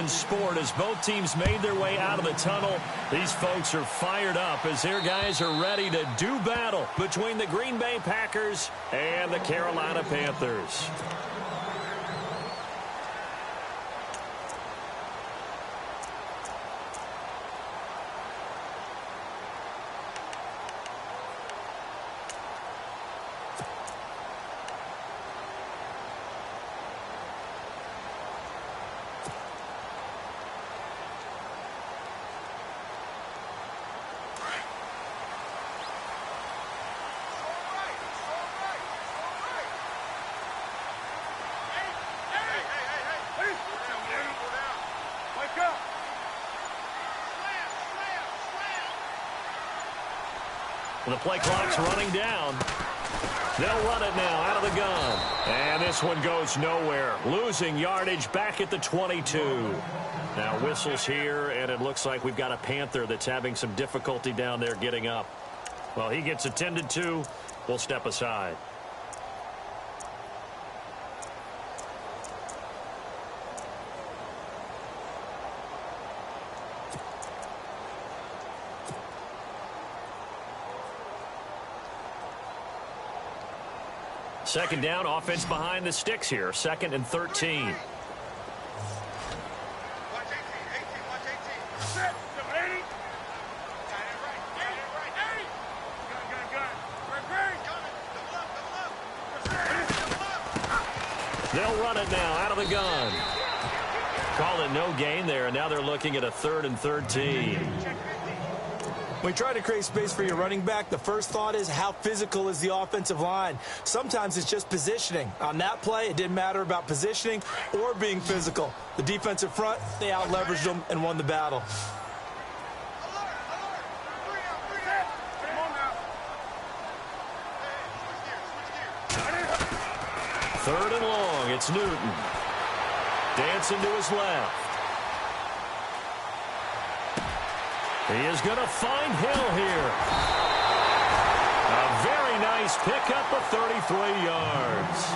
even sport as both teams made their way out of the tunnel. These folks are fired up as their guys are ready to do battle between the Green Bay Packers and the Carolina Panthers. The play clock's running down. They'll run it now out of the gun. And this one goes nowhere. Losing yardage back at the 22. Now whistles here, and it looks like we've got a Panther that's having some difficulty down there getting up. Well, he gets attended to. We'll step aside. Second down, offense behind the sticks here. 2nd and 13. They'll run it now out of the gun. Called it no gain there, and now they're looking at a 3rd and 13. When you try to create space for your running back, the first thought is how physical is the offensive line. Sometimes it's just positioning. On that play, it didn't matter about positioning or being physical. The defensive front, they out-leveraged them and won the battle. Third and long, it's Newton. Dancing to his left. He is going to find Hill here. A very nice pickup of 33 yards.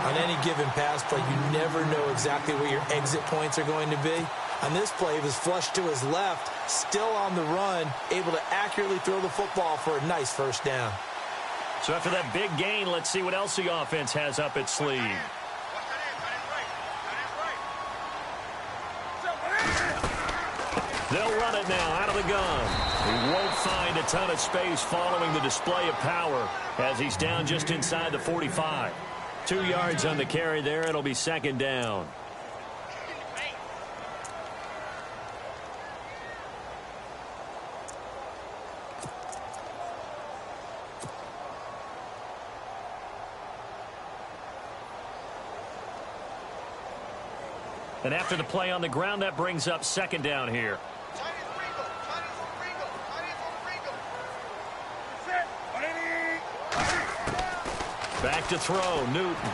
On any given pass play, you never know exactly where your exit points are going to be. On this play, he was flushed to his left, still on the run, able to accurately throw the football for a nice first down. So after that big gain, let's see what else the offense has up its sleeve. They'll run it now out of the gun. He won't find a ton of space following the display of power as he's down just inside the 45. 2 yards on the carry there. It'll be 2nd down. And after the play on the ground, that brings up 2nd down here. Back to throw, Newton.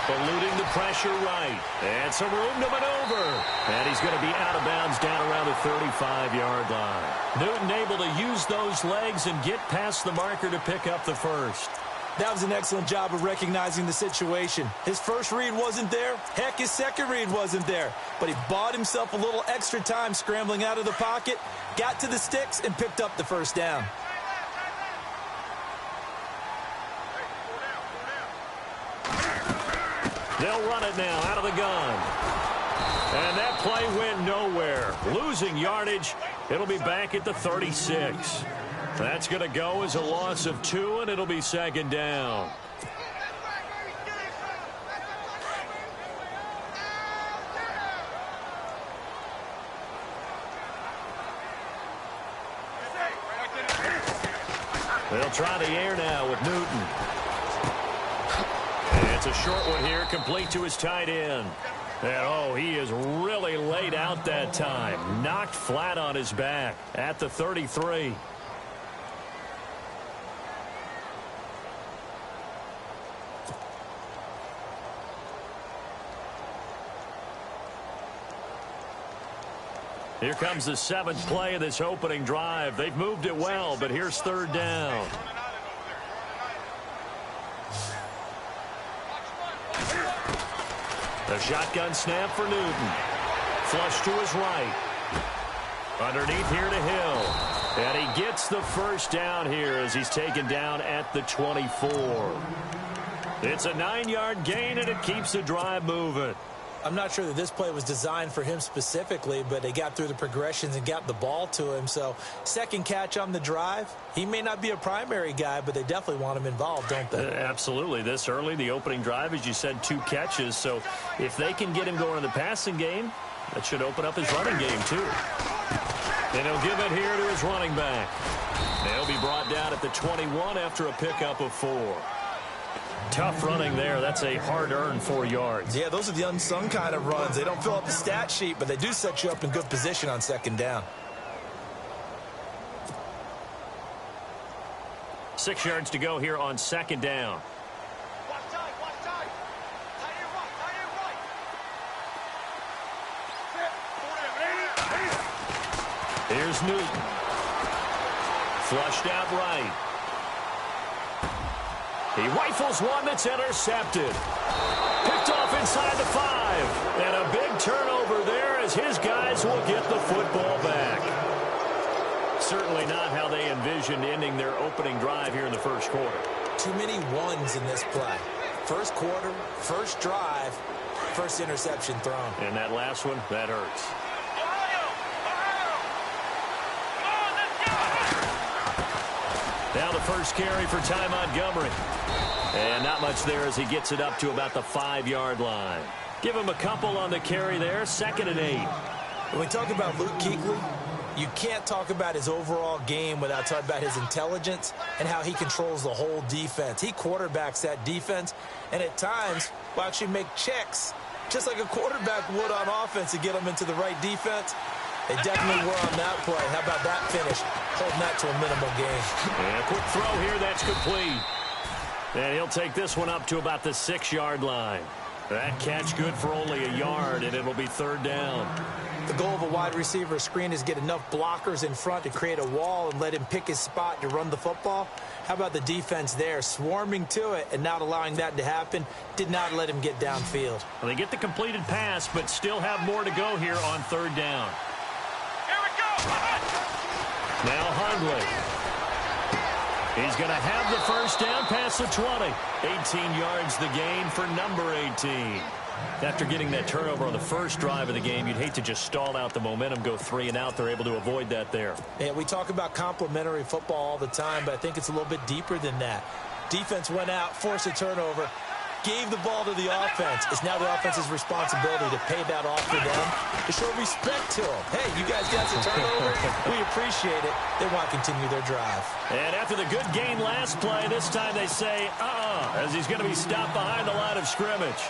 Eluding the pressure right. And some room to maneuver. And he's going to be out of bounds down around the 35-yard line. Newton able to use those legs and get past the marker to pick up the first. That was an excellent job of recognizing the situation. His first read wasn't there. Heck, his second read wasn't there. But he bought himself a little extra time scrambling out of the pocket, got to the sticks, and picked up the first down. They'll run it now out of the gun. And that play went nowhere. Losing yardage. It'll be back at the 36. That's going to go as a loss of 2, and it'll be 2nd down. They'll try the air now with Newton. And it's a short one here, complete to his tight end. And, oh, he is really laid out that time. Knocked flat on his back at the 33. Here comes the 7th play of this opening drive. They've moved it well, but here's 3rd down. The shotgun snap for Newton. Flush to his right. Underneath here to Hill. And he gets the first down here as he's taken down at the 24. It's a 9-yard gain, and it keeps the drive moving. I'm not sure that this play was designed for him specifically, but they got through the progressions and got the ball to him. So second catch on the drive. He may not be a primary guy, but they definitely want him involved, don't they? Absolutely. This early, the opening drive, as you said, 2 catches. So if they can get him going in the passing game, that should open up his running game too. And he'll give it here to his running back. They'll be brought down at the 21 after a pickup of 4. Tough running there. That's a hard-earned 4 yards. Yeah, those are the unsung kind of runs. They don't fill up the stat sheet, but they do set you up in good position on second down. 6 yards to go here on second down. Here's Newton. Flushed out right. He rifles one that's intercepted. Picked off inside the 5. And a big turnover there as his guys will get the football back. Certainly not how they envisioned ending their opening drive here in the first quarter. Too many ones in this play. First quarter, first drive, first interception thrown. And that last one, that hurts. Now the first carry for Ty Montgomery. And not much there as he gets it up to about the 5-yard line. Give him a couple on the carry there. 2nd and 8. When we talk about Luke Kuechly, you can't talk about his overall game without talking about his intelligence and how he controls the whole defense. He quarterbacks that defense, and at times will actually make checks, just like a quarterback would on offense to get them into the right defense. They definitely were on that play. How about that finish? Holding that to a minimal gain. And a quick throw here. That's complete. And he'll take this one up to about the 6-yard line. That catch good for only a yard, and it'll be 3rd down. The goal of a wide receiver screen is get enough blockers in front to create a wall and let him pick his spot to run the football. How about the defense there, swarming to it and not allowing that to happen? Did not let him get downfield. Well, they get the completed pass, but still have more to go here on 3rd down. Now Hundley. He's going to have the first down past the 20. 18 yards the gain for number 18. After getting that turnover on the first drive of the game, you'd hate to just stall out the momentum, go 3 and out. They're able to avoid that there. Yeah, we talk about complementary football all the time, but I think it's a little bit deeper than that. Defense went out, forced a turnover, gave the ball to the offense. It's now the offense's responsibility to pay that off for them, to show respect to them. Hey, you guys got some turnover. We appreciate it. They want to continue their drive. And after the good gain last play, this time they say, as he's going to be stopped behind the line of scrimmage.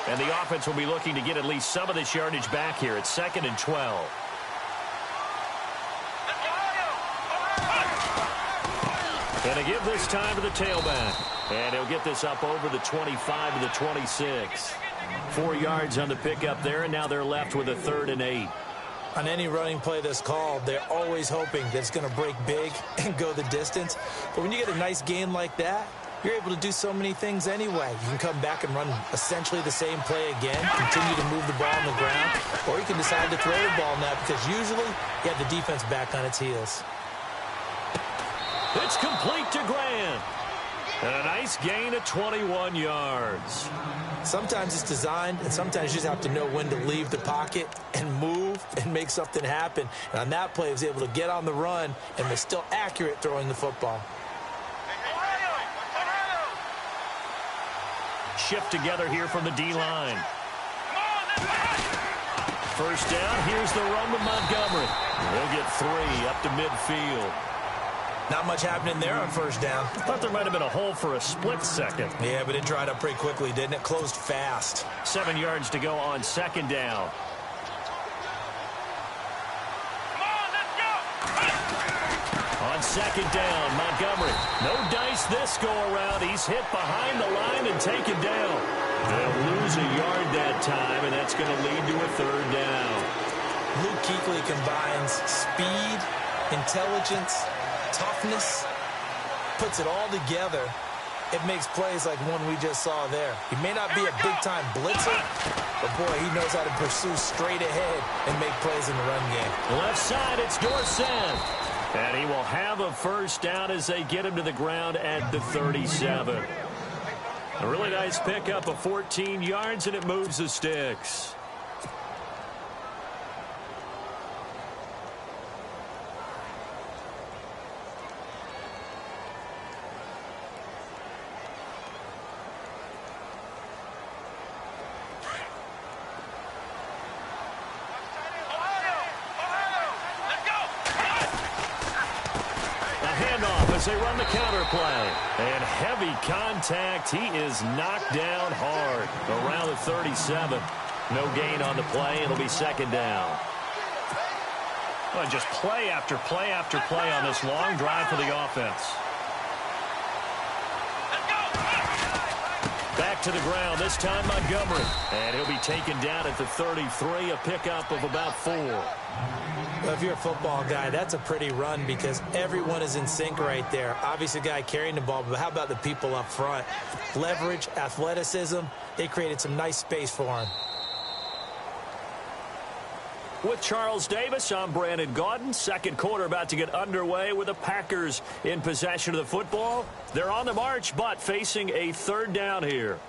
And the offense will be looking to get at least some of this yardage back here. It's 2nd and 12. And to give this time to the tailback. And he'll get this up over the 25 to the 26. 4 yards on the pickup there, and now they're left with a 3rd and 8. On any running play that's called, they're always hoping that it's going to break big and go the distance. But when you get a nice gain like that, you're able to do so many things anyway. You can come back and run essentially the same play again, continue to move the ball on the ground, or you can decide to throw the ball now because usually you have the defense back on its heels. It's complete to Grant. And a nice gain of 21 yards. Sometimes it's designed, and sometimes you just have to know when to leave the pocket and move and make something happen. And on that play, he was able to get on the run and was still accurate throwing the football. Shift together here from the D-line. First down, here's the run with Montgomery. He'll get 3 up to midfield. Not much happening there on first down. Thought there might have been a hole for a split second. Yeah, but it dried up pretty quickly, didn't it? Closed fast. 7 yards to go on 2nd down. On 2nd down, Montgomery. No dice this go-around. He's hit behind the line and taken down. They'll lose a yard that time, and that's going to lead to a 3rd down. Luke Kuechly combines speed, intelligence, toughness, puts it all together it makes plays like one we just saw there. He may not be a big-time blitzer, but, boy, he knows how to pursue straight ahead and make plays in the run game. Left side, it's Dorsett. And he will have a first down as they get him to the ground at the 37. A really nice pickup of 14 yards, and it moves the sticks. As they run the counter play. And heavy contact. He is knocked down hard around the 37. No gain on the play. It'll be second down. Well, just play after play after play on this long drive for the offense. Back to the ground, this time Montgomery. And he'll be taken down at the 33, a pickup of about 4. Well, if you're a football guy, that's a pretty run because everyone is in sync right there. Obviously, a guy carrying the ball, but how about the people up front? Leverage, athleticism, they created some nice space for him. With Charles Davis, I'm Brandon Gaudin. Second quarter about to get underway with the Packers in possession of the football. They're on the march, but facing a third down here.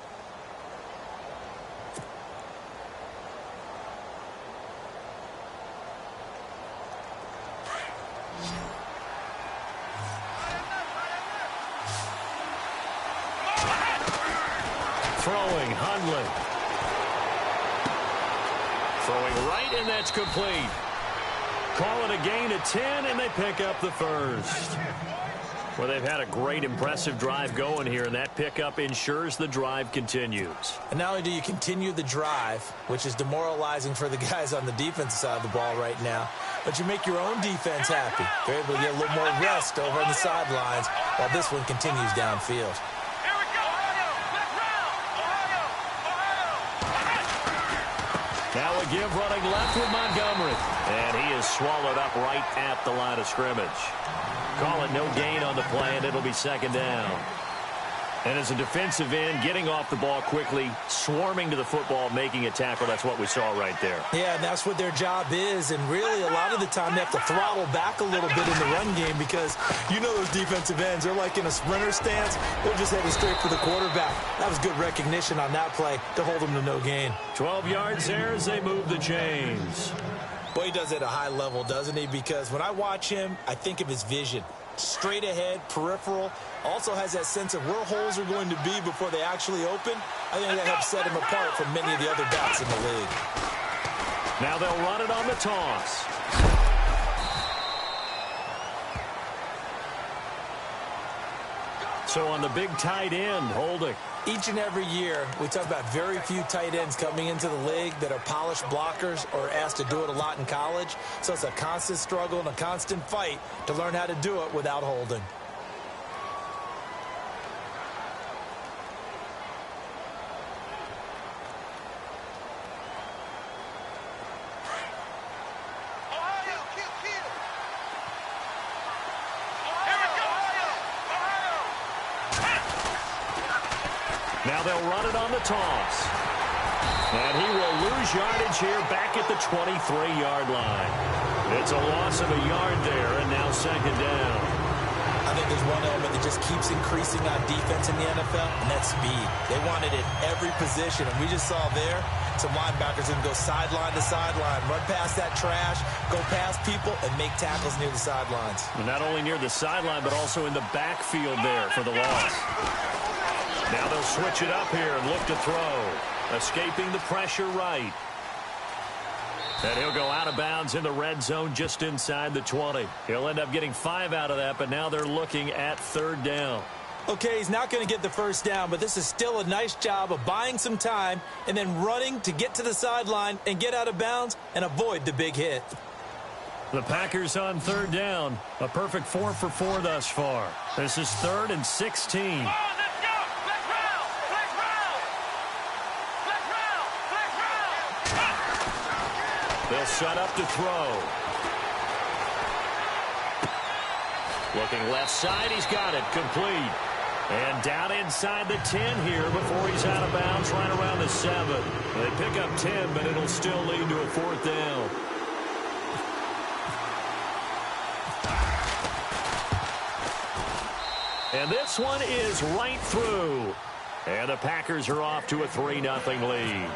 Throwing, Hundley. Throwing right, and that's complete. Call it a gain of 10, and they pick up the first. Well, they've had a great, impressive drive going here, and that pickup ensures the drive continues. And not only do you continue the drive, which is demoralizing for the guys on the defensive side of the ball right now, but you make your own defense happy. They're able to get a little more rest over on the sidelines while this one continues downfield. Now a give running left with Montgomery. And he is swallowed up right at the line of scrimmage. Call it no gain on the play, and it'll be second down. And as a defensive end, getting off the ball quickly, swarming to the football, making a tackle, that's what we saw right there. Yeah, and that's what their job is. And really, a lot of the time, they have to throttle back a little bit in the run game because you know those defensive ends, they're like in a sprinter stance. They're just heading straight for the quarterback. That was good recognition on that play to hold them to no gain. 12 yards there as they move the chains. Boy, he does it at a high level, doesn't he? Because when I watch him, I think of his vision. Straight ahead, peripheral, also has that sense of where holes are going to be before they actually open. I think that helps set him apart from many of the other backs in the league. Now they'll run it on the toss. So on the big tight end, Holding. Each and every year, we talk about very few tight ends coming into the league that are polished blockers or asked to do it a lot in college. So it's a constant struggle and a constant fight to learn how to do it without holding. Now they'll run it on the toss. And he will lose yardage here back at the 23-yard line. It's a loss of a yard there, and now second down. I think there's one element that just keeps increasing on defense in the NFL, and that's speed. They want it at every position, and we just saw there some linebackers who can go sideline to sideline, run past that trash, go past people, and make tackles near the sidelines. And not only near the sideline, but also in the backfield there for the loss. Now they'll switch it up here and look to throw. Escaping the pressure right. And he'll go out of bounds in the red zone just inside the 20. He'll end up getting 5 out of that, but now they're looking at third down. Okay, he's not going to get the first down, but this is still a nice job of buying some time and then running to get to the sideline and get out of bounds and avoid the big hit. The Packers on third down. A perfect 4 for 4 thus far. This is 3rd and 16. They'll set up to throw. Looking left side, he's got it, complete. And down inside the 10 here before he's out of bounds, right around the 7. They pick up 10, but it'll still lead to a 4th down. And this one is right through. And the Packers are off to a 3-0 lead.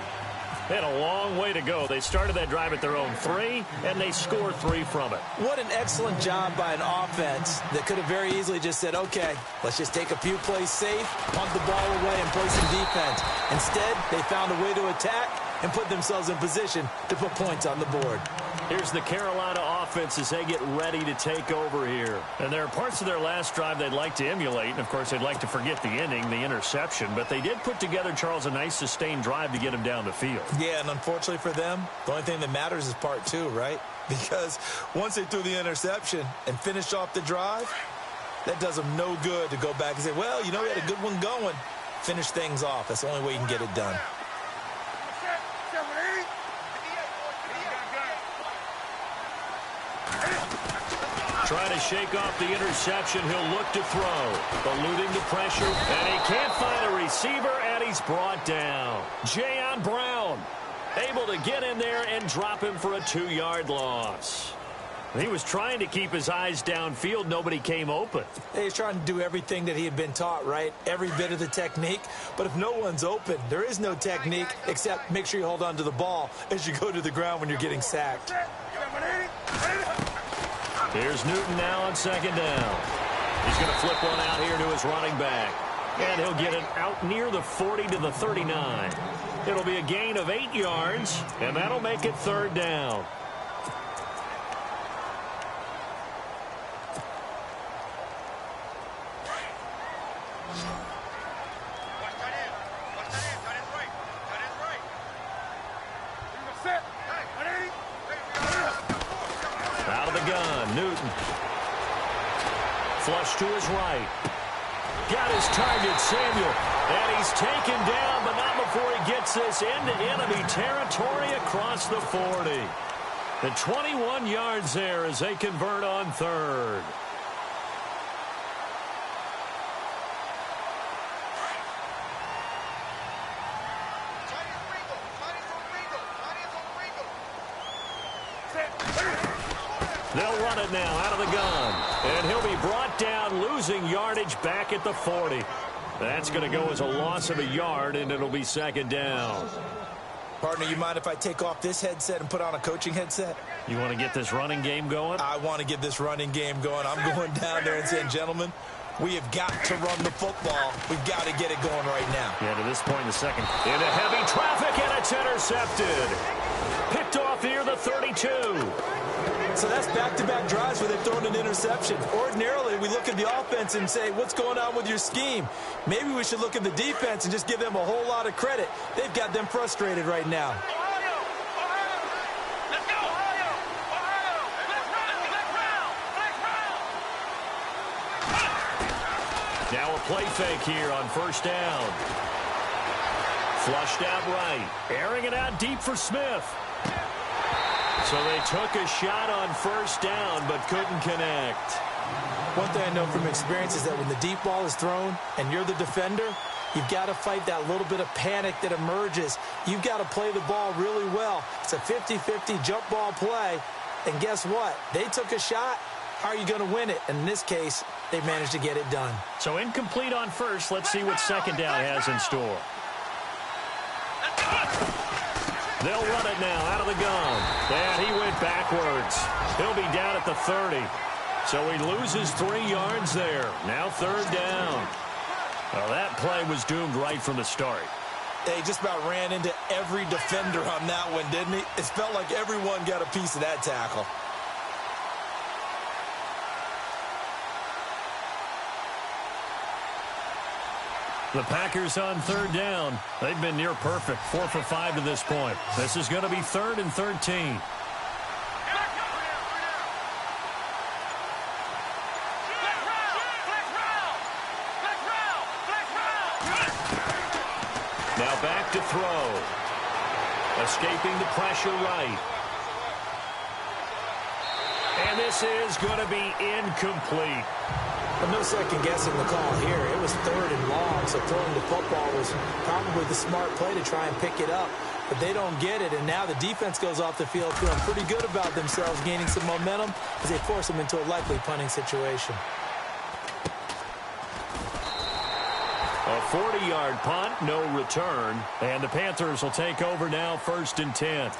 They had a long way to go. They started that drive at their own 3, and they scored 3 from it. What an excellent job by an offense that could have very easily just said, okay, let's just take a few plays safe, punt the ball away, and play some defense. Instead, they found a way to attack and put themselves in position to put points on the board. Here's the Carolina offense as they get ready to take over here. And there are parts of their last drive they'd like to emulate. And, of course, they'd like to forget the ending, the interception. But they did put together, Charles, a nice sustained drive to get him down the field. Yeah, and unfortunately for them, the only thing that matters is part 2, right? Because once they threw the interception and finished off the drive, that does them no good to go back and say, well, you know, we had a good one going. Finish things off. That's the only way you can get it done. Trying to shake off the interception. He'll look to throw. Eluding the pressure. And he can't find a receiver, and he's brought down. Jayon Brown able to get in there and drop him for a 2-yard loss. He was trying to keep his eyes downfield. Nobody came open. He's trying to do everything that he had been taught, right? Every bit of the technique. But if no one's open, there is no technique except make sure you hold on to the ball as you go to the ground when you're getting sacked. Here's Newton now on 2nd down. He's going to flip one out here to his running back. And he'll get it out near the 40 to the 39. It'll be a gain of 8 yards, and that'll make it 3rd down. Out of the gun, Newton. Flush to his right. Got his target, Samuel. And he's taken down, but not before he gets this into enemy territory across the 40. The 21 yards there as they convert on 3rd. They'll run it now out of the gun. And he'll be brought down, losing yardage back at the 40. That's going to go as a loss of a yard, and it'll be 2nd down. Partner, you mind if I take off this headset and put on a coaching headset? You want to get this running game going? I want to get this running game going. I'm going down there and saying, gentlemen, we have got to run the football. We've got to get it going right now. Yeah, to this point in the second. Into heavy traffic, and it's intercepted. Picked off near the 32. So that's back-to-back drives where they've thrown an interception. Ordinarily, we look at the offense and say, what's going on with your scheme? Maybe we should look at the defense and just give them a whole lot of credit. They've got them frustrated right now. Now a play fake here on 1st down. Flushed out right. Airing it out deep for Smith. So they took a shot on 1st down, but couldn't connect. One thing I know from experience is that when the deep ball is thrown and you're the defender, you've got to fight that little bit of panic that emerges. You've got to play the ball really well. It's a 50-50 jump ball play. And guess what? They took a shot. How are you going to win it? And in this case, they managed to get it done. So incomplete on 1st. Let's see what 2nd down has in store. They'll run it now out of the gun. And he went backwards. He'll be down at the 30. So he loses 3 yards there. Now 3rd down. Well, that play was doomed right from the start. They just about ran into every defender on that one, didn't he? It felt like everyone got a piece of that tackle. The Packers on 3rd down. They've been near perfect, 4 for 5 to this point. This is going to be 3rd and 13. Now back to throw. Escaping the pressure right. And this is going to be incomplete. Well, no second guessing the call here. It was 3rd and long, so throwing the football was probably the smart play to try and pick it up. But they don't get it, and now the defense goes off the field feeling pretty good about themselves, gaining some momentum as they force them into a likely punting situation. A 40-yard punt, no return, and the Panthers will take over now, 1st and 10.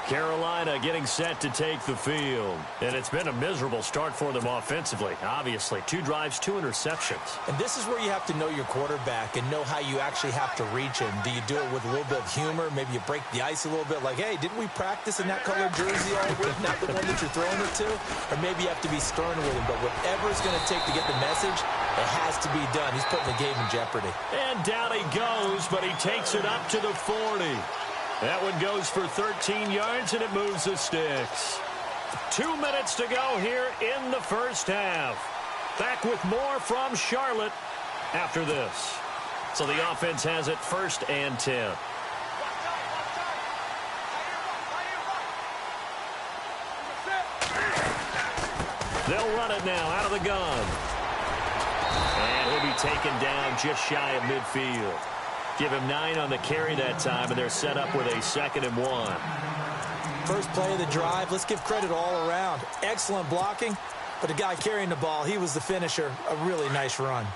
Carolina getting set to take the field. And it's been a miserable start for them offensively, obviously. 2 drives, 2 interceptions. And this is where you have to know your quarterback and know how you actually have to reach him. Do you do it with a little bit of humor? Maybe you break the ice a little bit, like, hey, didn't we practice in that colored jersey all week, not the one that you're throwing it to? Or maybe you have to be stern with him. But whatever it's going to take to get the message, it has to be done. He's putting the game in jeopardy. And down he goes, but he takes it up to the 40. That one goes for 13 yards, and it moves the sticks. 2 minutes to go here in the first half. Back with more from Charlotte after this. So the offense has it 1st and 10. They'll run it now out of the gun. And he'll be taken down just shy of midfield. Give him 9 on the carry that time, and they're set up with a 2nd and 1. First play of the drive. Let's give credit all around. Excellent blocking, but the guy carrying the ball, he was the finisher. A really nice run.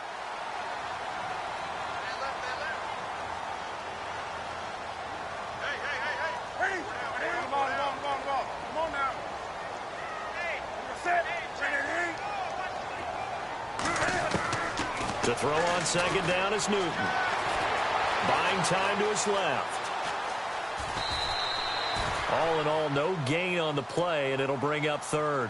To throw on 2nd down is Newton. Buying time to his left. All in all, no gain on the play, and it'll bring up 3rd.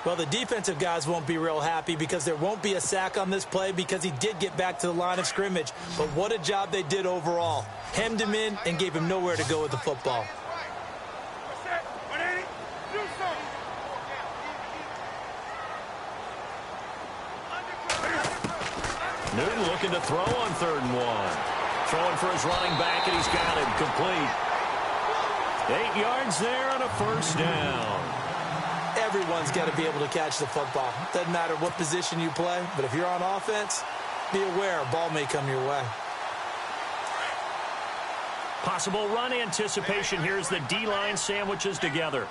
Well, the defensive guys won't be real happy because there won't be a sack on this play because he did get back to the line of scrimmage. But what a job they did overall. Hemmed him in and gave him nowhere to go with the football. Newton looking to throw on 3rd and 1. Throwing for his running back, and he's got him complete. 8 yards there on a 1st down. Everyone's got to be able to catch the football. Doesn't matter what position you play, but if you're on offense, be aware a ball may come your way. Possible run anticipation. Here's the D-line sandwiches together.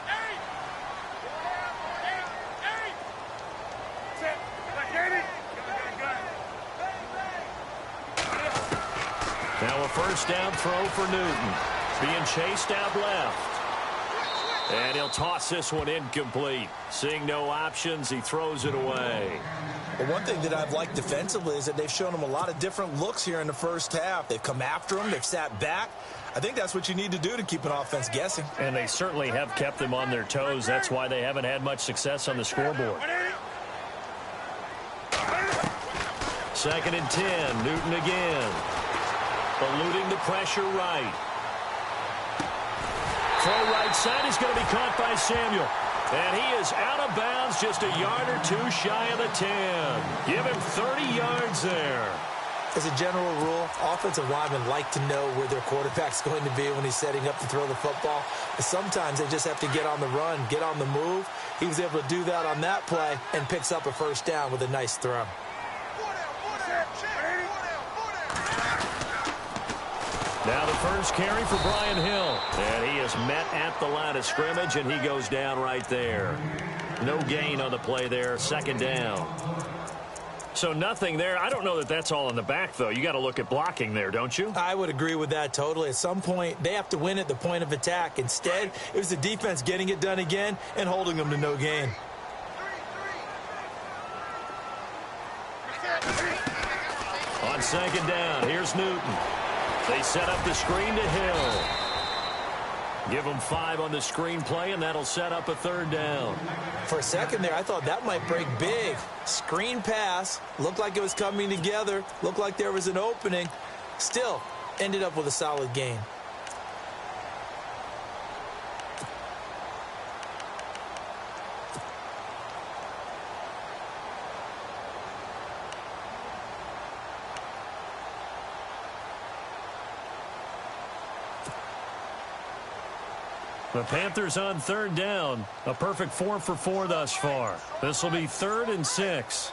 Now a 1st down throw for Newton. Being chased out left. And he'll toss this one incomplete. Seeing no options, he throws it away. Well, one thing that I've liked defensively is that they've shown him a lot of different looks here in the first half. They've come after him. They've sat back. I think that's what you need to do to keep an offense guessing. And they certainly have kept them on their toes. That's why they haven't had much success on the scoreboard. 2nd and 10. Newton again. Eluding the pressure right. Throw right side is going to be caught by Samuel. And he is out of bounds just a yard or 2 shy of the 10. Give him 30 yards there. As a general rule, offensive linemen like to know where their quarterback's going to be when he's setting up to throw the football. But sometimes they just have to get on the run, get on the move. He was able to do that on that play and picks up a 1st down with a nice throw. Now the first carry for Brian Hill. And he is met at the line of scrimmage, and he goes down right there. No gain on the play there, 2nd down. So nothing there. I don't know that that's all in the back, though. You got to look at blocking there, don't you? I would agree with that totally. At some point, they have to win at the point of attack. Instead, it was the defense getting it done again and holding them to no gain. On 2nd down, here's Newton. They set up the screen to Hill. Give them 5 on the screen play, and that'll set up a 3rd down. For a second there, I thought that might break big. Screen pass. Looked like it was coming together. Looked like there was an opening. Still, ended up with a solid gain. The Panthers on 3rd down. A perfect 4 for 4 thus far. This will be 3rd and 6.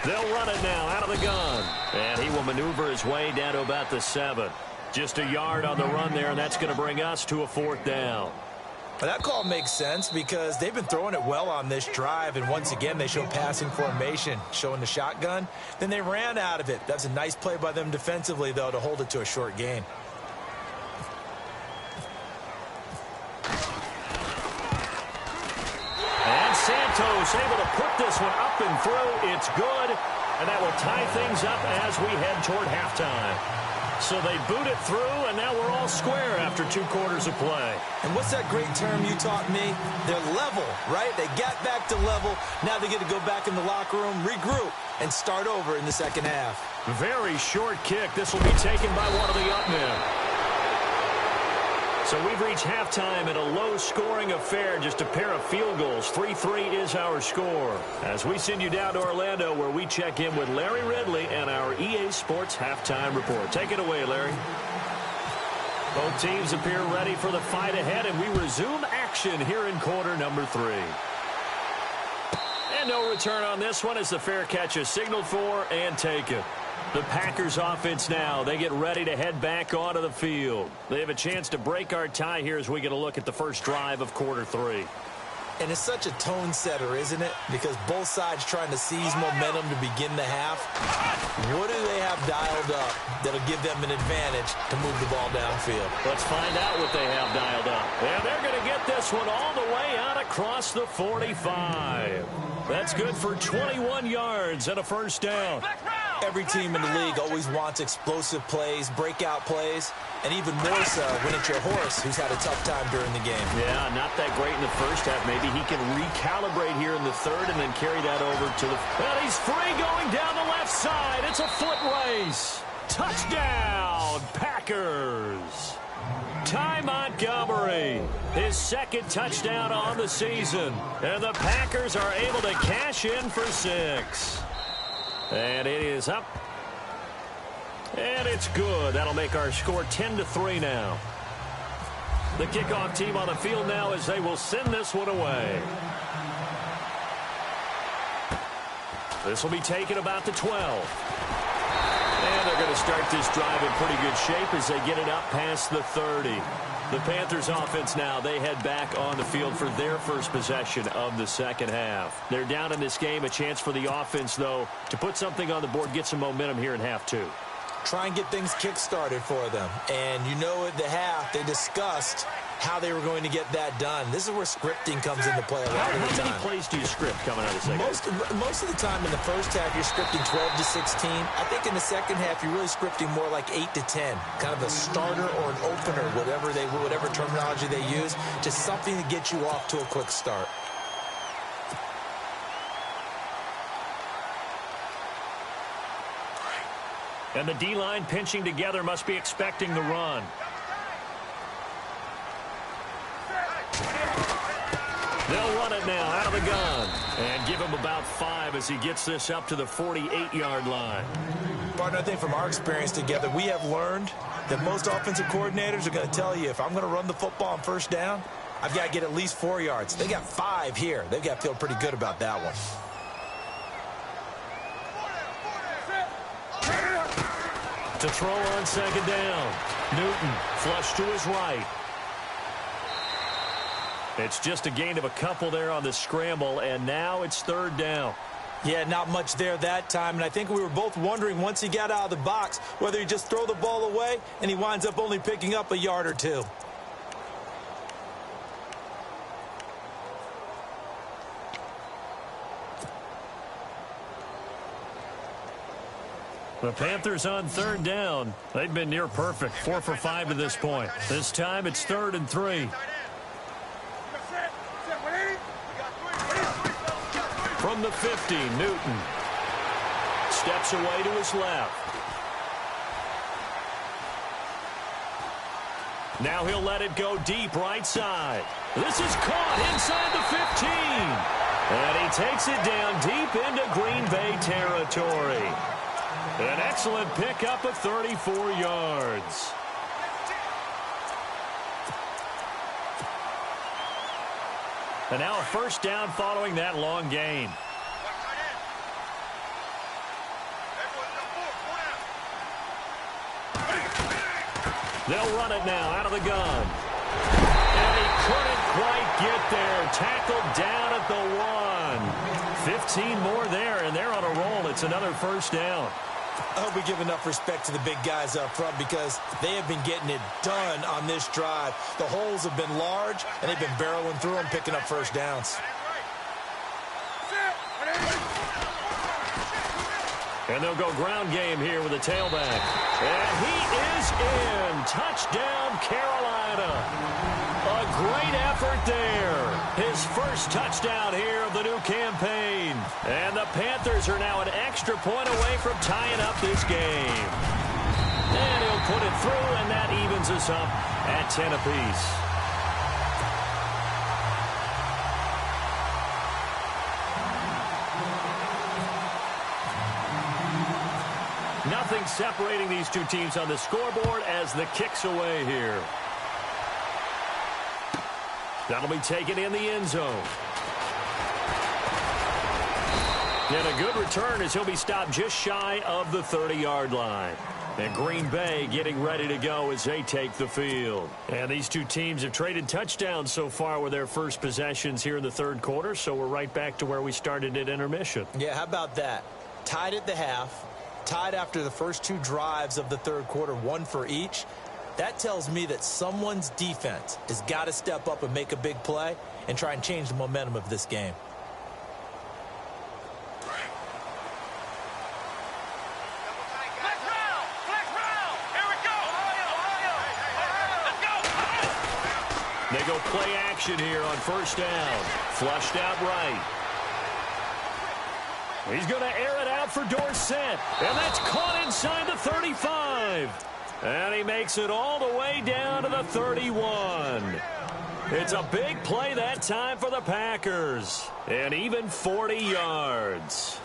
They'll run it now out of the gun. And he will maneuver his way down to about the 7. Just a yard on the run there, and that's going to bring us to a 4th down. Well, that call makes sense because they've been throwing it well on this drive, and once again they show passing formation, showing the shotgun. Then they ran out of it. That's a nice play by them defensively, though, to hold it to a short gain. And Santos able to put this one up and through. It's good, and that will tie things up as we head toward halftime. So they boot it through, and now we're all square after 2 quarters of play. And what's that great term you taught me? They're level, right? They got back to level. Now they get to go back in the locker room, regroup, and start over in the second half. Very short kick. This will be taken by one of the up men. So we've reached halftime in a low-scoring affair, just a pair of field goals. 3-3 is our score. As we send you down to Orlando, where we check in with Larry Ridley and our EA Sports Halftime Report. Take it away, Larry. Both teams appear ready for the fight ahead, and we resume action here in quarter number 3. And no return on this one as the fair catch is signaled for and taken. The Packers offense now, they get ready to head back onto the field. They have a chance to break our tie here as we get a look at the first drive of quarter 3. And it's such a tone setter, isn't it? Because both sides trying to seize momentum to begin the half. What do they have dialed up that'll give them an advantage to move the ball downfield? Let's find out what they have dialed up. And they're going to get this one all the way out across the 45. That's good for 21 yards and a first down. Every team in the league always wants explosive plays, breakout plays, and even more so when it's your horse who's had a tough time during the game. Yeah, not that great in the first half. Maybe he can recalibrate here in the third and then carry that over to the... And he's free going down the left side. It's a foot race. Touchdown, Packers. Ty Montgomery, his second touchdown on the season. And the Packers are able to cash in for 6. And it is up. And it's good. That'll make our score 10-3 now. The kickoff team on the field now as they will send this one away. This will be taken about the 12. And they're going to start this drive in pretty good shape as they get it up past the 30. The Panthers offense now, they head back on the field for their first possession of the second half. They're down in this game. A chance for the offense, though, to put something on the board, get some momentum here in half 2. Try and get things kick-started for them. And you know at the half, they discussed how they were going to get that done. This is where scripting comes into play a lot of the time. How many plays do you script coming out of the second half? Most of the time in the first half, you're scripting 12 to 16. I think in the second half, you're really scripting more like 8 to 10. Kind of a starter or an opener, whatever terminology they use. Just something to get you off to a quick start. And the D-line pinching together must be expecting the run. They'll run it now out of the gun and give him about 5 as he gets this up to the 48-yard line. Partner, I think from our experience together, we have learned that most offensive coordinators are going to tell you, if I'm going to run the football on first down, I've got to get at least 4 yards. They got 5 here. They've got to feel pretty good about that one. To throw on second down. Newton flush to his right. It's just a gain of a couple there on the scramble, and now it's third down. Yeah, not much there that time, and I think we were both wondering once he got out of the box whether he just throw the ball away and he winds up only picking up a yard or 2. The Panthers on third down. They've been near perfect, 4 for 5 to this point. This time it's 3rd and 3. From the 50, Newton steps away to his left. Now he'll let it go deep right side. This is caught inside the 15. And he takes it down deep into Green Bay territory. An excellent pickup of 34 yards. And now a first down following that long gain. They'll run it now out of the gun. And he couldn't quite get there. Tackled down at the 1. 15 more there, and they're on a roll. It's another first down. I hope we give enough respect to the big guys up front because they have been getting it done on this drive. The holes have been large, and they've been barreling through them, picking up first downs. And they'll go ground game here with a tailback. And he is in. Touchdown, Carolina. A great effort there. His first touchdown here of the new campaign. And the Panthers are now an extra point away from tying up this game. And he'll put it through, and that evens us up at 10 apiece. Nothing separating these two teams on the scoreboard as the kick's away here. That'll be taken in the end zone. And a good return as he'll be stopped just shy of the 30-yard line. And Green Bay getting ready to go as they take the field. And these two teams have traded touchdowns so far with their first possessions here in the third quarter, so we're right back to where we started at intermission. Yeah, how about that? Tied at the half. Tied after the first two drives of the third quarter, one for each. That tells me that someone's defense has got to step up and make a big play and try and change the momentum of this game. They go play action here on first down. Flushed out right. He's going to air it out for Dorsett. And that's caught inside the 35. And he makes it all the way down to the 31. It's a big play that time for the Packers. And even 40 yards.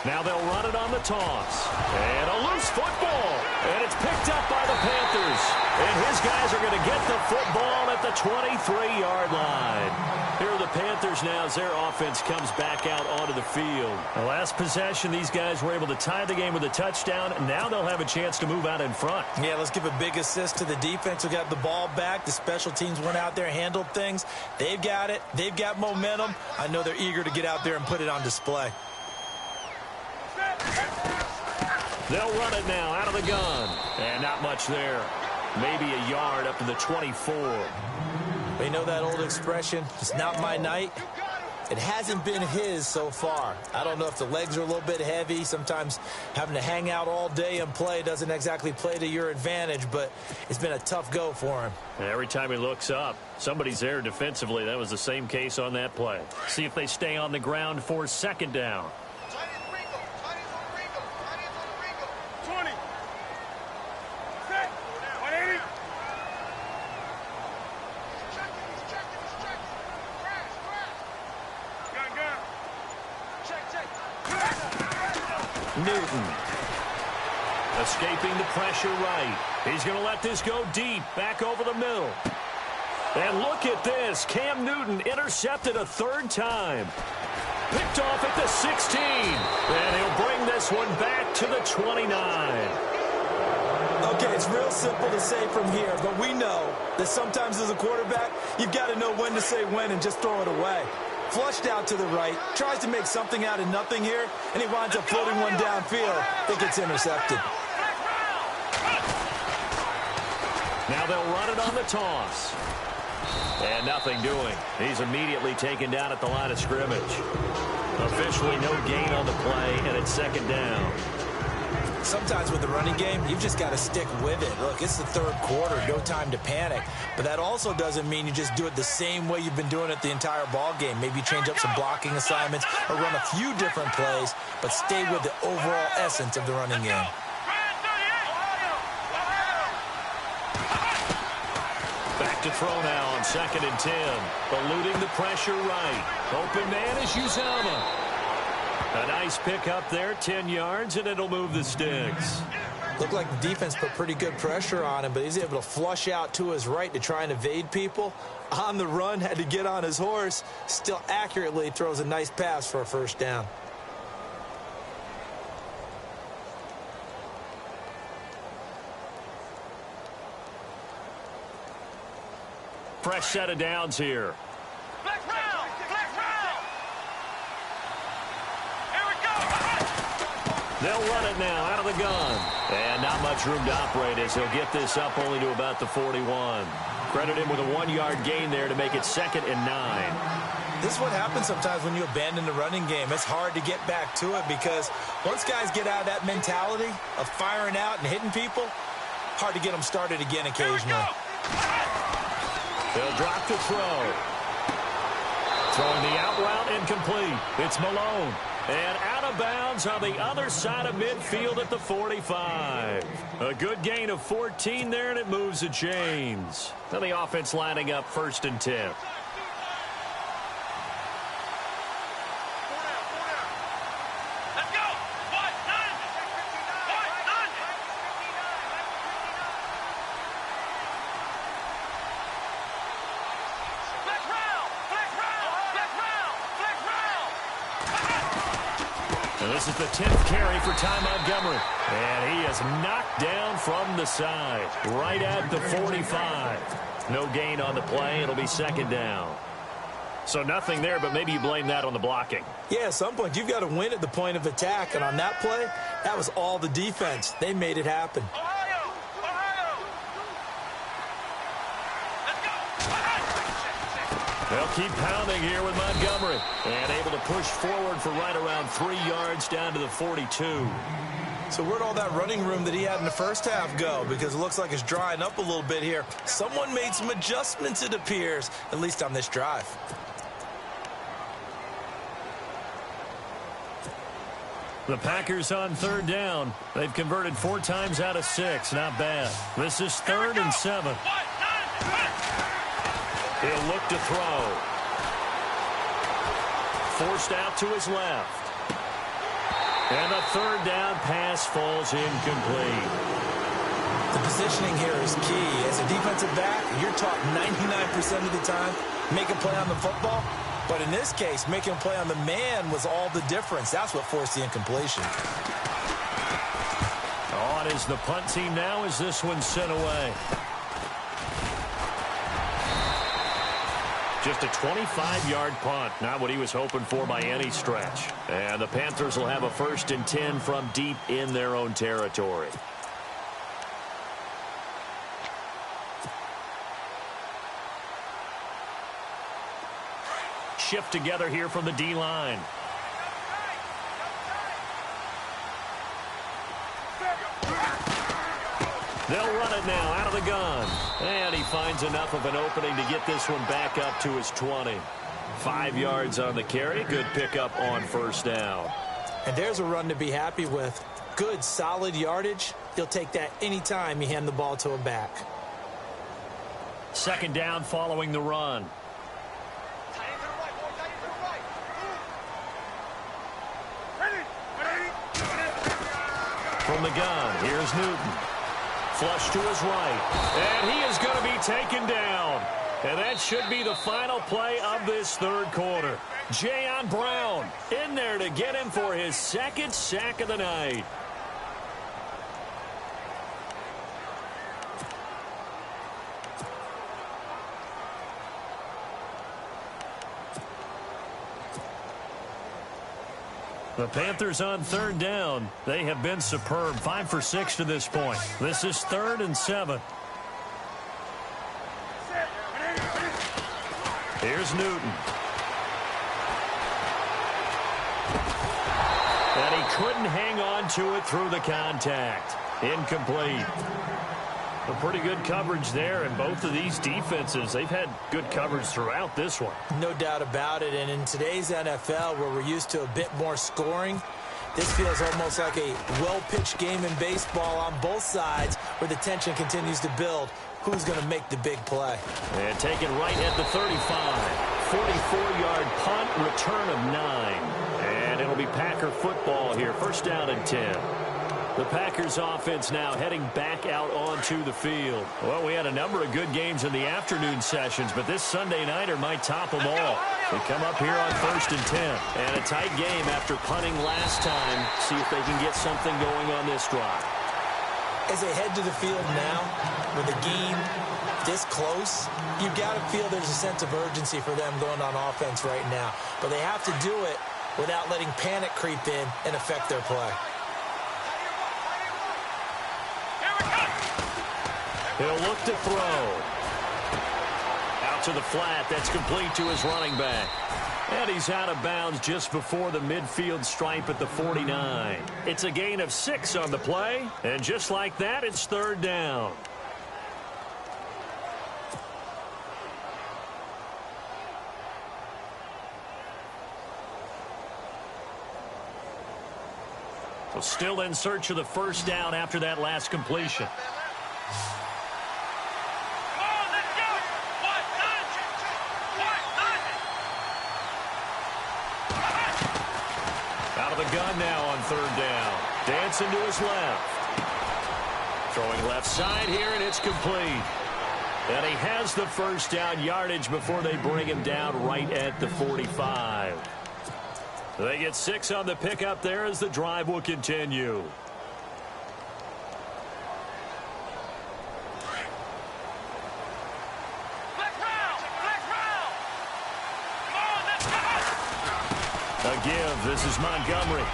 Now they'll run it on the toss. And a loose football. And it's picked up by the Panthers. And his guys are going to get the football at the 23-yard line. Here are the Panthers now as their offense comes back out onto the field. The last possession, these guys were able to tie the game with a touchdown. And now they'll have a chance to move out in front. Yeah, let's give a big assist to the defense who got the ball back. The special teams went out there, handled things. They've got it. They've got momentum. I know they're eager to get out there and put it on display. They'll run it now out of the gun. And not much there. Maybe a yard up to the 24. You know that old expression, it's not my night? It hasn't been his so far. I don't know if the legs are a little bit heavy. Sometimes having to hang out all day and play doesn't exactly play to your advantage, but it's been a tough go for him. Every time he looks up, somebody's there defensively. That was the same case on that play. See if they stay on the ground for second down. Newton. Escaping the pressure right. He's going to let this go deep, back over the middle. And look at this. Cam Newton intercepted a third time. Picked off at the 16. And he'll bring this one back to the 29. Okay, it's real simple to say from here, but we know that sometimes as a quarterback, you've got to know when to say when and just throw it away. Flushed out to the right, tries to make something out of nothing here, and he winds up floating one downfield that gets intercepted. Now they'll run it on the toss. And nothing doing. He's immediately taken down at the line of scrimmage. Officially no gain on the play, and it's second down. Sometimes with the running game, you've just got to stick with it. Look, it's the third quarter, no time to panic. But that also doesn't mean you just do it the same way you've been doing it the entire ball game. Maybe change up some blocking assignments or run a few different plays, but stay with the overall essence of the running game. Back to throw now on 2nd and 10. Eluding the pressure right. Open man is Uzomah. A nice pick up there, 10 yards, and it'll move the sticks. Looked like the defense put pretty good pressure on him, but he's able to flush out to his right to try and evade people. On the run, had to get on his horse. Still accurately throws a nice pass for a first down. Fresh set of downs here. Flex round! Flex round! Here we go! They'll run it now out of the gun. And not much room to operate as he'll get this up only to about the 41. Credit him with a 1-yard gain there to make it 2nd and 9. This is what happens sometimes when you abandon the running game. It's hard to get back to it because once guys get out of that mentality of firing out and hitting people, hard to get them started again occasionally. They'll drop to throw. Throwing the out route incomplete. It's Malone. And out of bounds on the other side of midfield at the 45. A good gain of 14 there, and it moves the chains. Now the offense lining up 1st and 10. Let's go! What? None! What? None! Flex round! Flex round! Flex round! Flex round! And this is the 10th carry for Ty Montgomery. And he is knocked down from the side, right at the 45. No gain on the play. It'll be 2nd down. So nothing there, but maybe you blame that on the blocking. Yeah, at some point, you've got to win at the point of attack. And on that play, that was all the defense. They made it happen. Ohio! Ohio! Let's go! They'll keep pounding here with Montgomery. And able to push forward for right around 3 yards down to the 42. So where'd all that running room that he had in the first half go? Because it looks like it's drying up a little bit here. Someone made some adjustments, it appears, at least on this drive. The Packers on 3rd down. They've converted 4 times out of 6. Not bad. This is 3rd and 7. He'll look to throw. Forced out to his left. And the 3rd down pass falls incomplete. The positioning here is key. As a defensive back, you're taught 99% of the time, make a play on the football. But in this case, making a play on the man was all the difference. That's what forced the incompletion. On is the punt team now as this one's sent away. Just a 25-yard punt. Not what he was hoping for by any stretch. And the Panthers will have a 1st and 10 from deep in their own territory. Shift together here from the D-line. They'll run it now out of the gun. And he finds enough of an opening to get this one back up to his 20. 5 yards on the carry. Good pickup on 1st down. And there's a run to be happy with. Good, solid yardage. He'll take that anytime you hand the ball to him back. 2nd down following the run. From the gun, here's Newton. Flush to his right. And he is going to be taken down. And that should be the final play of this 3rd quarter. Jayon Brown in there to get him for his 2nd sack of the night. The Panthers on 3rd down. They have been superb. 5 for 6 to this point. This is 3rd and 7. Here's Newton. And he couldn't hang on to it through the contact. Incomplete. A pretty good coverage there, and both of these defenses, they've had good coverage throughout this one. No doubt about it, and in today's NFL, where we're used to a bit more scoring, this feels almost like a well-pitched game in baseball on both sides, where the tension continues to build. Who's going to make the big play? And taken right at the 35. 44-yard punt, return of 9. And it'll be Packer football here. 1st down and 10. The Packers offense now heading back out onto the field. Well, we had a number of good games in the afternoon sessions, but this Sunday nighter might top them all. They come up here on 1st and 10. And a tight game after punting last time. See if they can get something going on this drive. As they head to the field now, with the game this close, you've got to feel there's a sense of urgency for them going on offense right now. But they have to do it without letting panic creep in and affect their play. He'll look to throw. Out to the flat. That's complete to his running back. And he's out of bounds just before the midfield stripe at the 49. It's a gain of 6 on the play. And just like that, it's 3rd down. So still in search of the 1st down after that last completion. Out of the gun now on 3rd down. Dancing to his left. Throwing left side here, and it's complete. And he has the 1st down yardage before they bring him down right at the 45. They get 6 on the pickup there as the drive will continue. A give. This is Montgomery.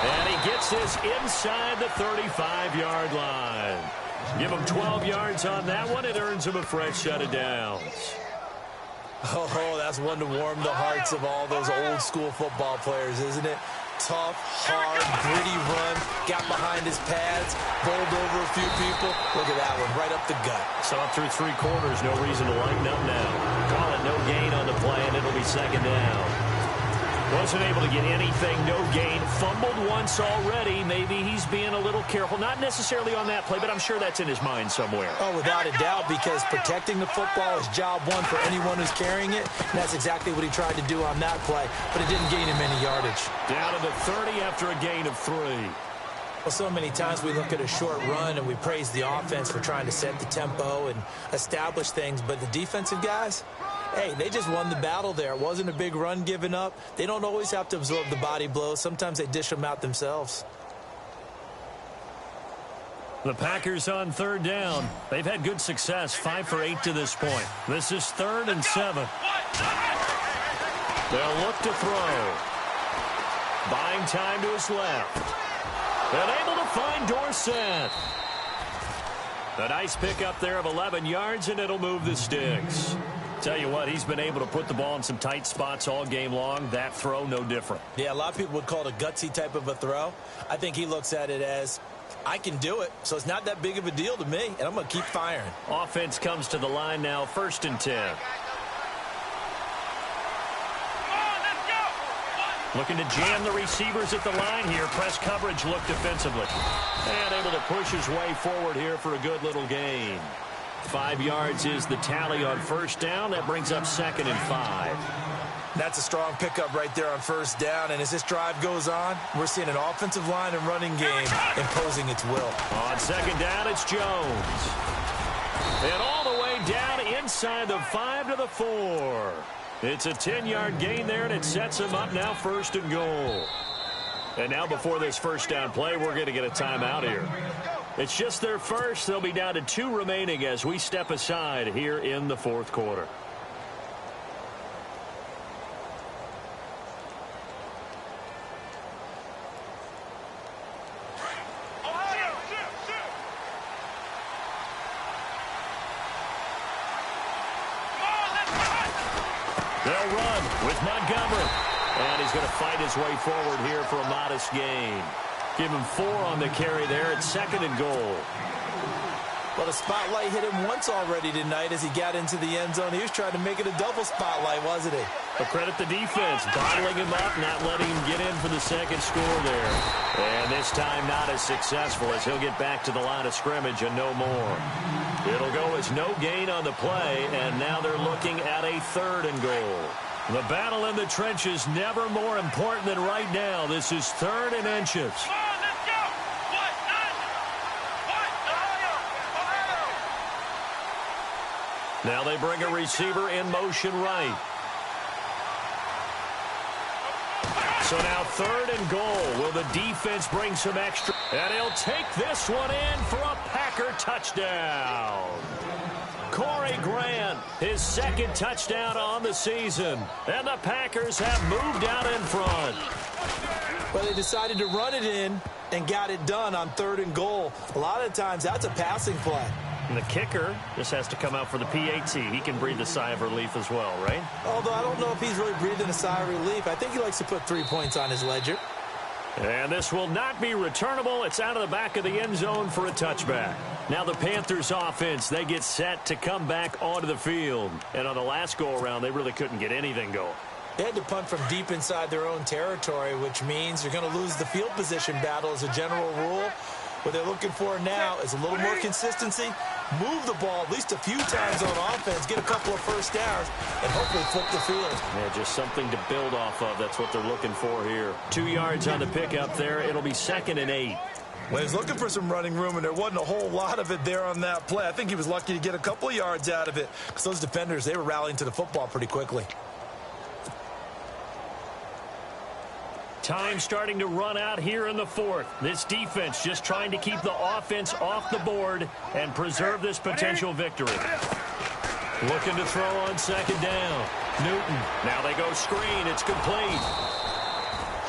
And he gets this inside the 35-yard line. Give him 12 yards on that one. It earns him a fresh set of downs. Oh, that's one to warm the hearts of all those old-school football players, isn't it? Tough, hard, gritty run, got behind his pads, bowled over a few people. Look at that one, right up the gut. So up through 3 quarters, no reason to lighten up now. Call it no gain on the play, and it'll be 2nd down. Wasn't able to get anything, no gain. Fumbled once already. Maybe he's being a little careful. Not necessarily on that play, but I'm sure that's in his mind somewhere. Oh, without a doubt, because protecting the football is job one for anyone who's carrying it. And that's exactly what he tried to do on that play, but it didn't gain him any yardage. Down to the 30 after a gain of 3. Well, so many times we look at a short run and we praise the offense for trying to set the tempo and establish things, but the defensive guys, hey, they just won the battle there. It wasn't a big run given up. They don't always have to absorb the body blows. Sometimes they dish them out themselves. The Packers on 3rd down. They've had good success, 5 for 8 to this point. This is 3rd and 7. They'll look to throw. Buying time to his left. And able to find Dorsett. A nice pickup there of 11 yards, and it'll move the sticks. Tell you what, he's been able to put the ball in some tight spots all game long. That throw, no different. Yeah, a lot of people would call it a gutsy type of a throw. I think he looks at it as, I can do it, so it's not that big of a deal to me, and I'm going to keep firing. Offense comes to the line now, 1st and 10. Looking to jam the receivers at the line here. Press coverage look defensively. And able to push his way forward here for a good little gain. 5 yards is the tally on 1st down. That brings up 2nd and 5. That's a strong pickup right there on 1st down. And as this drive goes on, we're seeing an offensive line and running game imposing its will. On 2nd down, it's Jones. And all the way down inside the 5 to the 4. It's a 10-yard gain there, and it sets him up now 1st and goal. And now before this 1st down play, we're going to get a timeout here. It's just their first. They'll be down to 2 remaining as we step aside here in the 4th quarter. They'll run with Montgomery. And he's going to fight his way forward here for a modest gain. Give him 4 on the carry there at 2nd and goal. Well, the spotlight hit him once already tonight as he got into the end zone. He was trying to make it a double spotlight, wasn't he? But credit the defense, bottling him up, not letting him get in for the 2nd score there. And this time not as successful as he'll get back to the line of scrimmage and no more. It'll go as no gain on the play, and now they're looking at a 3rd and goal. The battle in the trenches never more important than right now. This is 3rd and inches. Now they bring a receiver in motion right. So now 3rd and goal. Will the defense bring some extra? And he'll take this one in for a Packer touchdown. Corey Grant, his 2nd touchdown on the season. And the Packers have moved out in front. Well, they decided to run it in and got it done on 3rd and goal. A lot of times, that's a passing play. And the kicker just has to come out for the PAT. He can breathe a sigh of relief as well, right? Although I don't know if he's really breathing a sigh of relief. I think he likes to put 3 points on his ledger. And this will not be returnable. It's out of the back of the end zone for a touchback. Now the Panthers offense, they get set to come back onto the field. And on the last go-around, they really couldn't get anything going. They had to punt from deep inside their own territory, which means you're going to lose the field position battle as a general rule. What they're looking for now is a little more consistency, move the ball at least a few times on offense, get a couple of first downs, and hopefully flip the field. Yeah, just something to build off of. That's what they're looking for here. 2 yards on the pickup there. It'll be 2nd and 8. Well, he was looking for some running room, and there wasn't a whole lot of it there on that play. I think he was lucky to get a couple of yards out of it because those defenders, they were rallying to the football pretty quickly. Time starting to run out here in the 4th. This defense just trying to keep the offense off the board and preserve this potential victory. Looking to throw on 2nd down. Newton. Now they go screen. It's complete.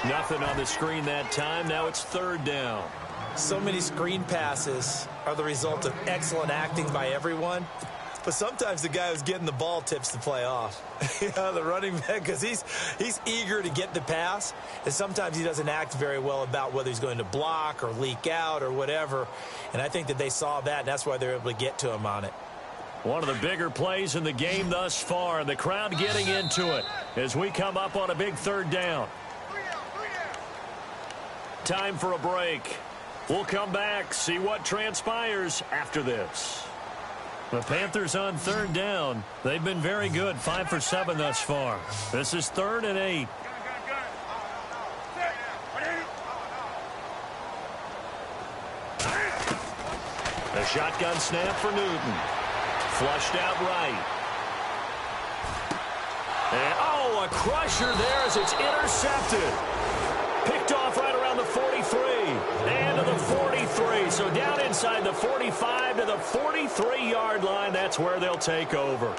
Nothing on the screen that time. Now it's 3rd down. So many screen passes are the result of excellent acting by everyone. But sometimes the guy who's getting the ball tips the play off. The running back, because he's eager to get the pass, and sometimes he doesn't act very well about whether he's going to block or leak out or whatever. And I think that they saw that, and that's why they're able to get to him on it. One of the bigger plays in the game thus far, and the crowd getting into it as we come up on a big 3rd down. Time for a break. We'll come back, see what transpires after this. The Panthers on 3rd down. They've been very good, 5 for 7 thus far. This is 3rd and 8. A shotgun snap for Newton. Flushed out right. And, oh, a crusher there as it's intercepted. Picked off right around the 43. And to the 43. So down inside the 45 to the 43-yard line. That's where they'll take over.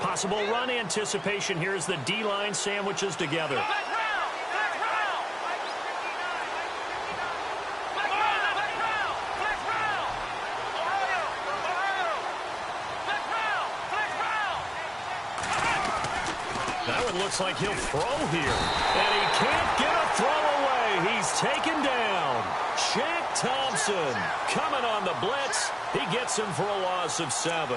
Possible run anticipation. Here's the D-line sandwiches together. Looks like he'll throw here. And he can't get a throw away. He's taken down. Shaq Thompson coming on the blitz. He gets him for a loss of 7.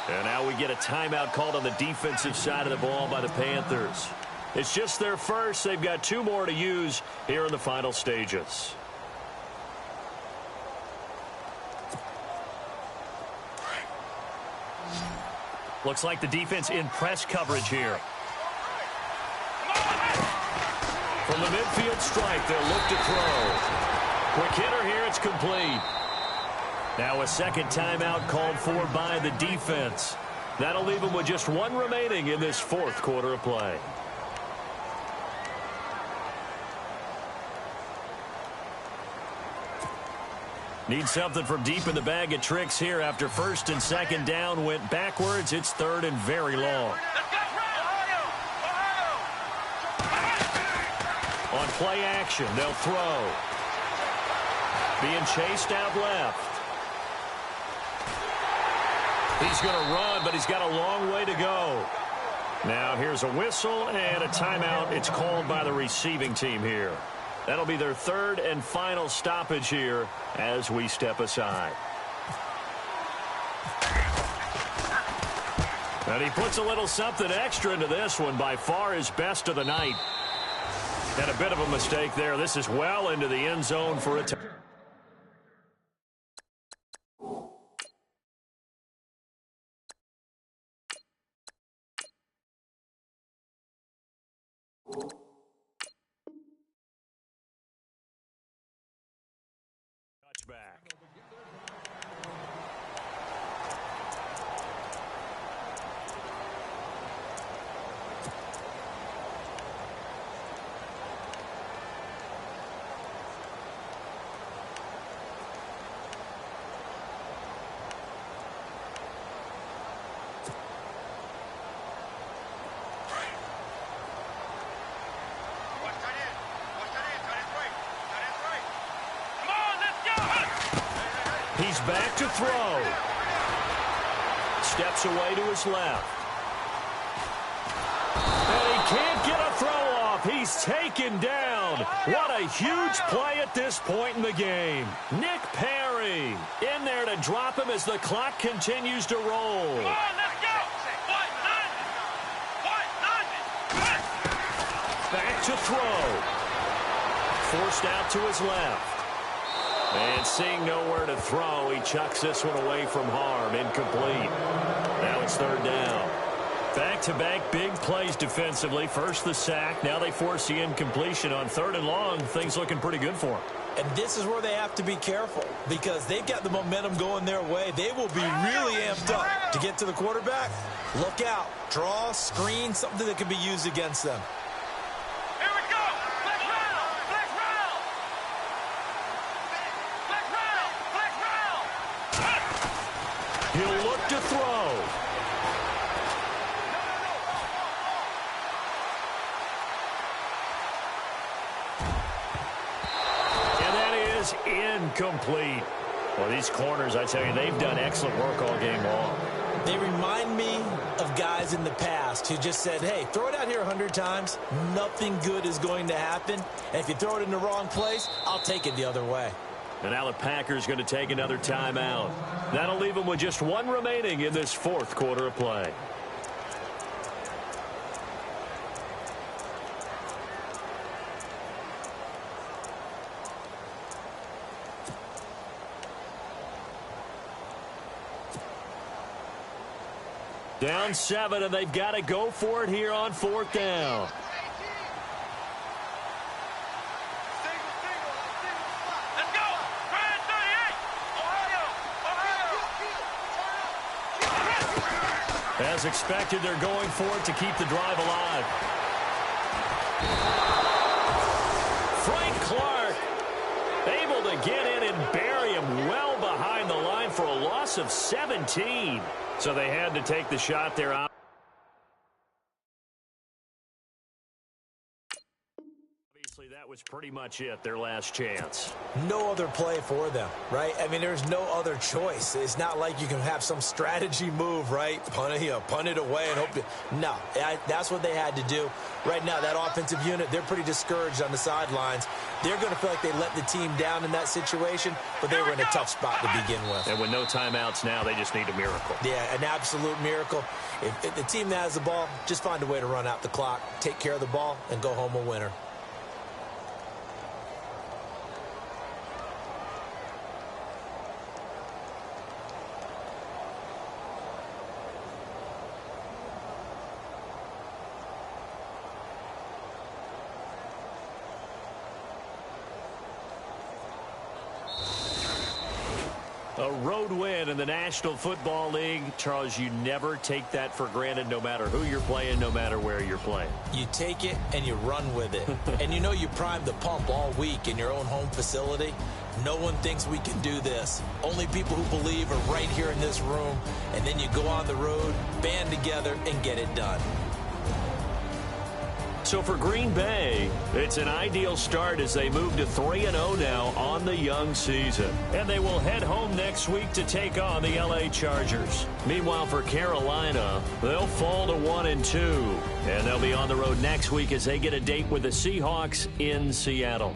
And now we get a timeout called on the defensive side of the ball by the Panthers. It's just their first. They've got 2 more to use here in the final stages. Looks like the defense in press coverage here. From the midfield stripe, they'll look to throw. Quick hitter here, it's complete. Now a second timeout called for by the defense. That'll leave them with just 1 remaining in this 4th quarter of play. Need something from deep in the bag of tricks here after 1st and 2nd down went backwards. It's 3rd and very long. On play action, they'll throw. Being chased out left. He's going to run, but he's got a long way to go. Now here's a whistle and a timeout. It's called by the receiving team here. That'll be their 3rd and final stoppage here as we step aside. And he puts a little something extra into this one, by far his best of the night. And a bit of a mistake there. This is well into the end zone for a touchdown. He's back to throw. Steps away to his left. And he can't get a throw off. He's taken down. What a huge play at this point in the game. Nick Perry in there to drop him as the clock continues to roll. Come on, let's go. Back to throw. Forced out to his left. And seeing nowhere to throw, he chucks this one away from harm. Incomplete. Now it's third down. Back-to-back big plays defensively. First the sack. Now they force the incompletion on third and long. Things looking pretty good for them. And this is where they have to be careful because they've got the momentum going their way. They will be really amped up to get to the quarterback. Look out. Draw, screen, something that can be used against them. Here we go. Flex round. Flex round. Flex round. Flex round. He'll look to throw. And that is incomplete. Well, these corners, I tell you, they've done excellent work all game long. They remind me of guys in the past who just said, hey, throw it out here 100 times. Nothing good is going to happen. And if you throw it in the wrong place, I'll take it the other way. And now the Packers going to take another timeout. That'll leave them with just one remaining in this fourth quarter of play. Down 7, and they've got to go for it here on fourth down. Let's go. Grand 38. Ohio. As expected, they're going for it to keep the drive alive. Frank Clark able to get in and bury him well behind the line for a loss of 17. So they had to take the shot there out. Obviously, that was pretty much it, their last chance. No other play for them, right? I mean, there's no other choice. It's not like you can have some strategy move, right? Punt it away and hope. No, that's what they had to do. Right now, that offensive unit, they're pretty discouraged on the sidelines. They're going to feel like they let the team down in that situation, but they were in a tough spot to begin with. And with no timeouts now, they just need a miracle. Yeah, an absolute miracle. If the team that has the ball, just find a way to run out the clock, take care of the ball, and go home a winner. A road win in the National Football League. Charles, you never take that for granted no matter who you're playing, no matter where you're playing. You take it and you run with it. And you know you primed the pump all week in your own home facility. No one thinks we can do this. Only people who believe are right here in this room. And then you go on the road, band together, and get it done. So for Green Bay, it's an ideal start as they move to 3-0 now on the young season. And they will head home next week to take on the LA Chargers. Meanwhile, for Carolina, they'll fall to 1-2. And they'll be on the road next week as they get a date with the Seahawks in Seattle.